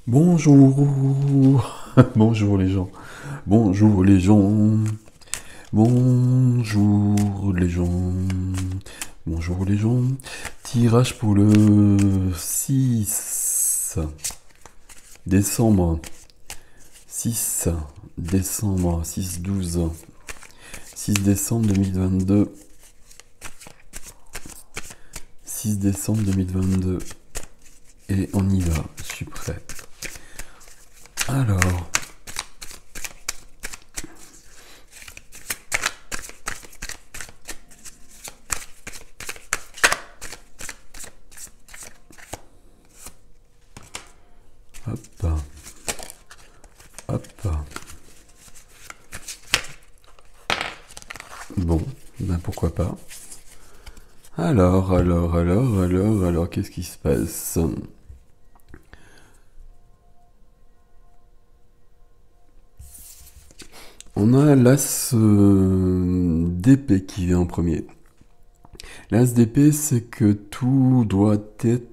Bonjour, bonjour les gens, bonjour les gens, bonjour les gens, bonjour les gens. Tirage pour le 6 décembre, 6 décembre, 6-12, 6 décembre 2022, 6 décembre 2022, et on y va, je suis prêt. Alors, hop, hop. Bon, ben pourquoi pas. Alors, qu'est-ce qui se passe? On a l'As d'épée qui vient en premier. L'As d'épée, c'est que tout doit être...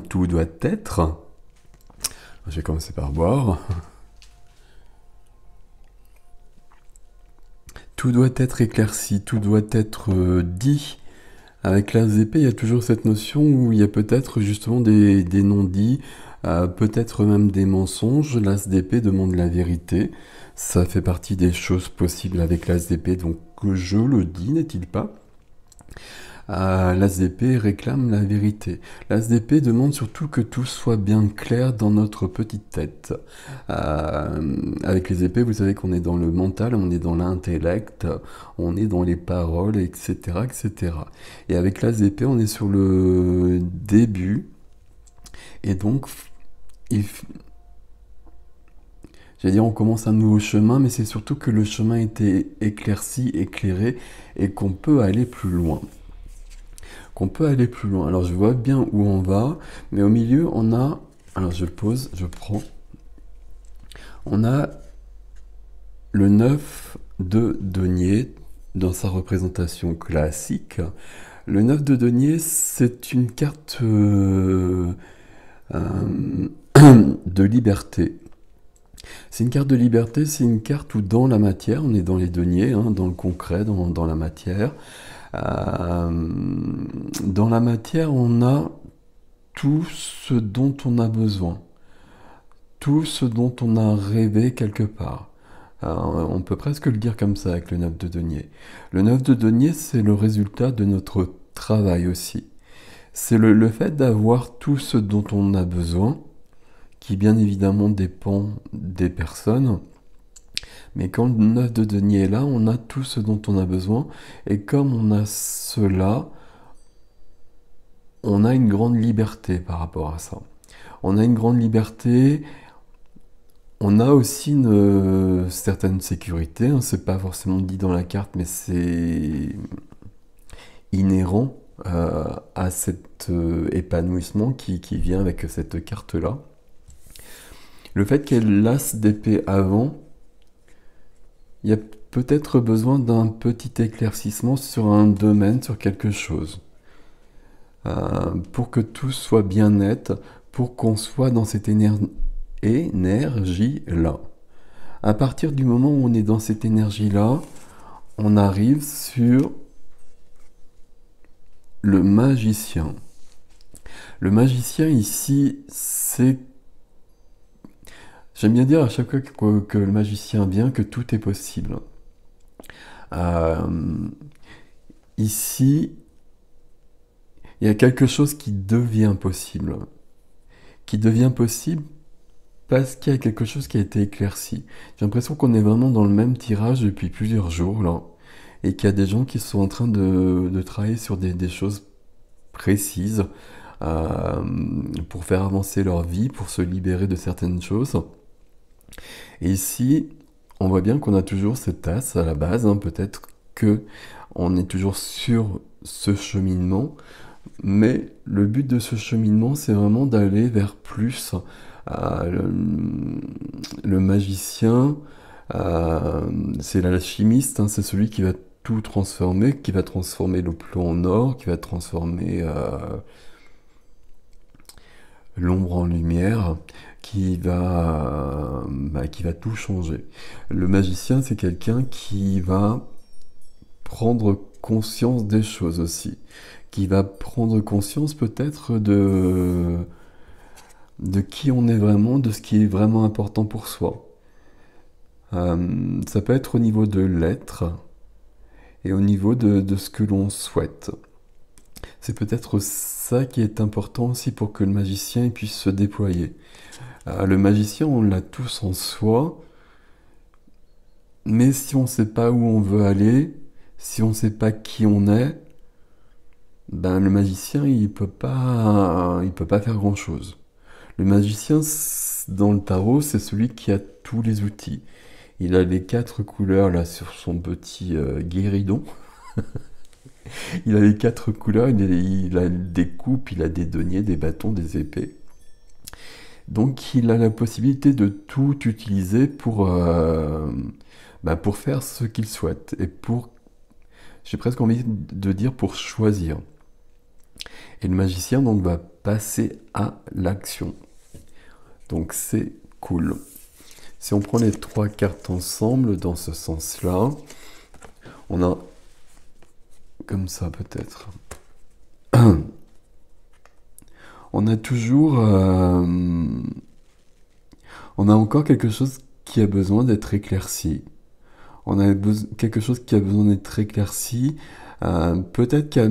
tout doit être... Je vais commencer par boire. Tout doit être éclairci, tout doit être dit. Avec l'As d'épée, il y a toujours cette notion où il y a peut-être justement des non-dits, peut-être même des mensonges. L'As d'épée demande la vérité. Ça fait partie des choses possibles avec l'As d'épée, donc je le dis, n'est-il pas? L'As d'épée réclame la vérité. L'As d'épée demande surtout que tout soit bien clair dans notre petite tête. Avec les épées, vous savez qu'on est dans le mental, on est dans l'intellect, on est dans les paroles, etc., etc. Et avec l'As d'épée, on est sur le début. Et donc, j'allais dire, on commence un nouveau chemin, mais c'est surtout que le chemin était éclairci, éclairé, et qu'on peut aller plus loin. Alors je vois bien où on va, mais au milieu on a, alors je pose, je prends, on a le 9 de denier dans sa représentation classique. Le 9 de denier, c'est une carte de liberté. C'est une carte de liberté, c'est une carte où dans la matière, on est dans les deniers, hein, dans le concret, dans la matière. Dans la matière, on a tout ce dont on a besoin, tout ce dont on a rêvé quelque part. On peut presque le dire comme ça avec le 9 de denier. Le 9 de denier, c'est le résultat de notre travail aussi. C'est le fait d'avoir tout ce dont on a besoin, qui bien évidemment dépend des personnes. Mais quand le 9 de denier est là, on a tout ce dont on a besoin. Et comme on a cela, on a une grande liberté par rapport à ça. On a une grande liberté. On a aussi une certaine sécurité. Hein. C'est pas forcément dit dans la carte, mais c'est inhérent à cet épanouissement qui vient avec cette carte-là. Le fait qu'elle l'as d'épée avant, il y a peut-être besoin d'un petit éclaircissement sur un domaine, sur quelque chose. Pour que tout soit bien net, pour qu'on soit dans cette énergie-là. À partir du moment où on est dans cette énergie-là, on arrive sur le magicien. Le magicien ici, c'est... J'aime bien dire à chaque fois que le magicien vient que tout est possible. Ici, il y a quelque chose qui devient possible. Qui devient possible parce qu'il y a quelque chose qui a été éclairci. J'ai l'impression qu'on est vraiment dans le même tirage depuis plusieurs jours, là. Et qu'il y a des gens qui sont en train de travailler sur des choses précises pour faire avancer leur vie, pour se libérer de certaines choses. Et ici, on voit bien qu'on a toujours cette as à la base, hein, peut-être que on est toujours sur ce cheminement, mais le but de ce cheminement, c'est vraiment d'aller vers plus. Le magicien, c'est l'alchimiste, hein, c'est celui qui va tout transformer, qui va transformer le plomb en or, qui va transformer l'ombre en lumière, qui va tout changer. Le magicien, c'est quelqu'un qui va prendre conscience des choses aussi, qui va prendre conscience peut-être de qui on est vraiment, de ce qui est vraiment important pour soi. Ça peut être au niveau de l'être et au niveau de ce que l'on souhaite. C'est peut-être ça qui est important aussi pour que le magicien puisse se déployer. Le magicien, on l'a tous en soi, mais si on ne sait pas où on veut aller, si on ne sait pas qui on est, ben le magicien, il peut pas faire grand-chose. Le magicien, dans le tarot, c'est celui qui a tous les outils. Il a les 4 couleurs là sur son petit guéridon. Il a les 4 couleurs, il a des coupes, il a des deniers, des bâtons, des épées. Donc il a la possibilité de tout utiliser pour faire ce qu'il souhaite. Et j'ai presque envie de dire pour choisir. Et le magicien donc va passer à l'action. Donc c'est cool. Si on prend les 3 cartes ensemble dans ce sens-là, on a comme ça peut-être. On a toujours... on a encore quelque chose qui a besoin d'être éclairci. On a quelque chose qui a besoin d'être éclairci. Peut-être qu'il y a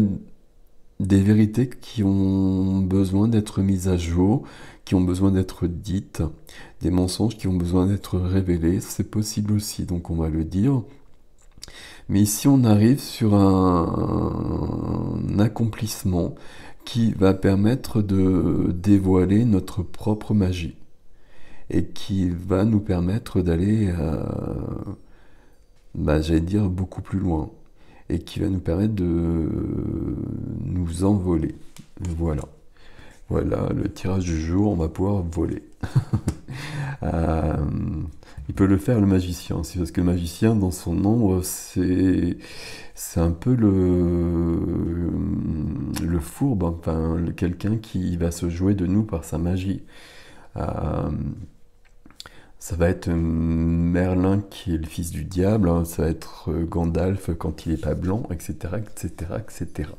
des vérités qui ont besoin d'être mises à jour, qui ont besoin d'être dites, des mensonges qui ont besoin d'être révélés. C'est possible aussi, donc on va le dire. Mais ici, on arrive sur un accomplissement qui va permettre de dévoiler notre propre magie et qui va nous permettre d'aller, j'allais dire, beaucoup plus loin et qui va nous permettre de nous envoler. Voilà. Voilà le tirage du jour, on va pouvoir voler. Il peut le faire le magicien, c'est parce que le magicien dans son ombre c'est un peu le fourbe, enfin quelqu'un qui va se jouer de nous par sa magie. Euh, Ça va être Merlin qui est le fils du diable, hein, ça va être Gandalf quand il n'est pas blanc, etc., etc., etc.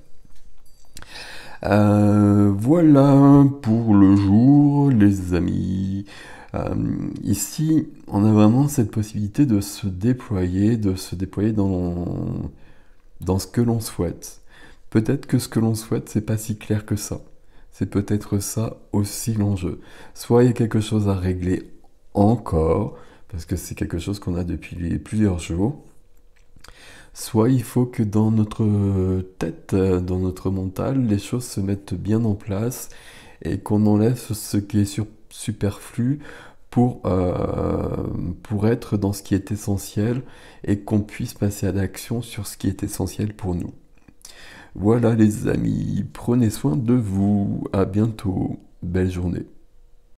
Voilà pour le jour, les amis. Ici, on a vraiment cette possibilité de se déployer dans ce que l'on souhaite. Peut-être que ce que l'on souhaite, c'est pas si clair que ça. C'est peut-être ça aussi l'enjeu. Soit il y a quelque chose à régler encore, parce que c'est quelque chose qu'on a depuis plusieurs jours. Soit il faut que dans notre tête, dans notre mental, les choses se mettent bien en place et qu'on enlève ce qui est superflu pour être dans ce qui est essentiel et qu'on puisse passer à l'action sur ce qui est essentiel pour nous. Voilà les amis, prenez soin de vous, à bientôt, belle journée.